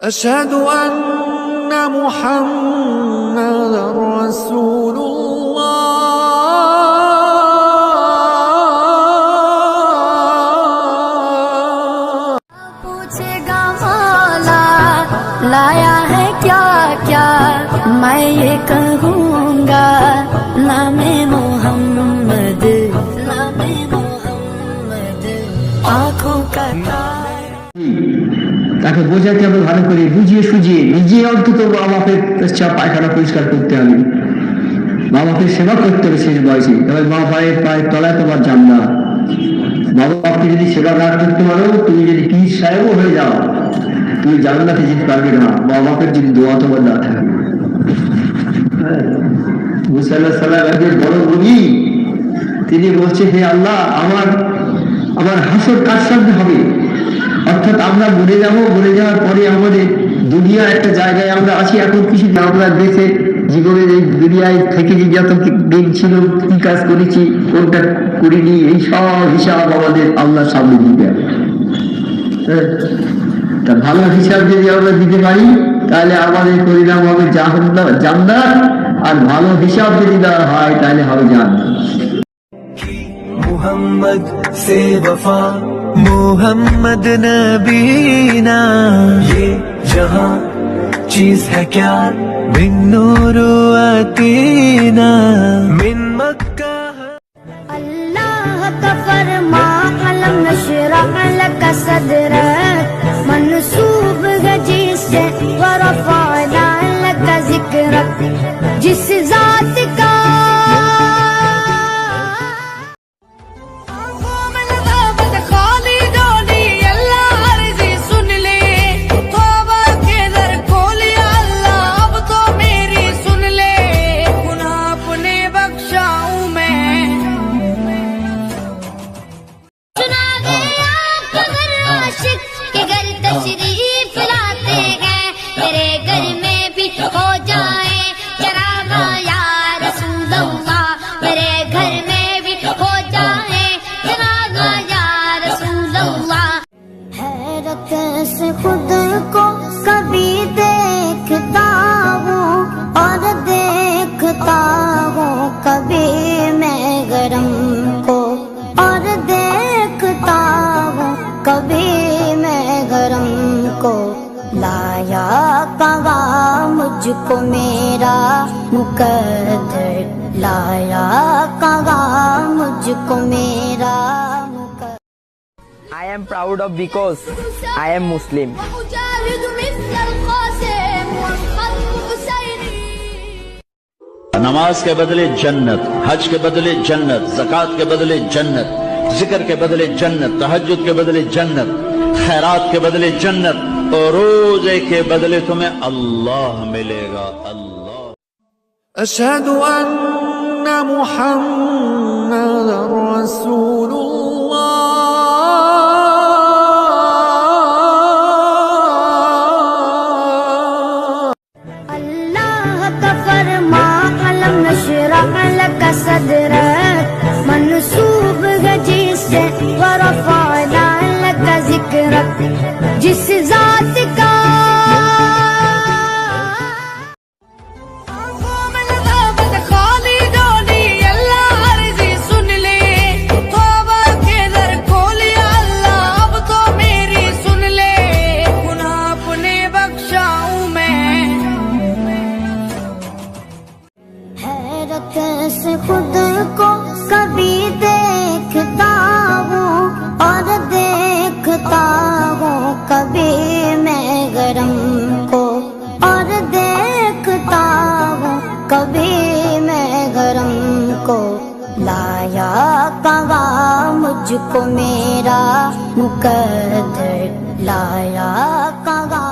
أشهد أن محمدا رسول الله पूछेगा मौला लाया है क्या क्या मैं ये कहूँगा नामे मोहम्मद नामे मोहम्मद आँखों का তাকে বোঝাতে হবে ভালো করে, বুঝিয়ে সুঝিয়ে নিজে অন্তত মা বাপের পায়খানা পরিষ্কার করতে হবে, মা বাপের সেবা করতে হবে শেষ বয়সে। তবে মা ভাইয়ের পায়ের তলায় তোমার জান্নাত। মা বাপকে যদি সেবা না করতে পারো, তুমি যদি পীর সাহেবও হয়ে যাও, তুমি জান্নাতে যেতে পারবে না মা বাপের যদি দোয়া তোমার না থাকে। মুসা আলাইহিস সালাম একজন বড় নবী, তিনি বলছে হে আল্লাহ, আমার হাসর কার সামনে হবে? অর্থাৎ আমরা মরে যাব, মরে যাওয়ার পরে আমাদের দুনিয়া একটা জায়গায় আমরা আছি, এখন কিছু আমরা দেশে জীবনের এই দুনিয়ায় থেকে যে যত দিন ছিল, কি কাজ করেছি কোনটা করিনি, এই সব হিসাব আমাদের আল্লাহর সামনে দিবে। তা ভালো হিসাব যদি আমরা দিতে পারি তাহলে আমাদের পরিণাম হবে জান্নাত, আর ভালো হিসাব যদি দেওয়া হয় তাহলে হবে জান্নাত। मोहम्मद से वफा मोहम्मद नबीना, ये जहां चीज है क्या बिन नूर अतीना मिन मक्का। अल्लाह का फरमा अलम नशरह लक सदरक मनसूब गजी से व रफअना लक जिक्रक, जिस जात का तशरीफ लाते हैं मेरे घर में भी हो जाए चरागा या रसूल अल्लाह, मेरे घर में भी हो जाए चरागा या रसूल अल्लाह। हैरत से खुद को कभी देखता हूँ और देखता हूँ कभी मैं गरम को, और देखता हूँ कभी गरम को। लाया कहा मुझको मेरा मुकद्दर, लाया कहा मुझको मेरा मुकद्दर। I am proud of because I am Muslim. नमाज के बदले जन्नत, हज के बदले जन्नत, ज़कात के बदले जन्नत, जिक्र के बदले जन्नत, तहज्जुद के बदले जन्नत, खैरात के बदले जन्नत, और रोजे के बदले तुम्हें अल्लाह मिलेगा। अल्लाह। अशहदु अन्ना मुहम्मदर रसूलुल्लाह। अल्लाह का फरमा अलम नशरह लक सदरक मनसूब गजी से व रफअना लक जिक्रक, जिस जात का से खुद को कभी देखता हूँ और देखता हूँ कभी मैं गरम को, और देखता हूँ कभी मैं गरम को। लाया कहा मुझको मेरा मुकद्दर, लाया कहा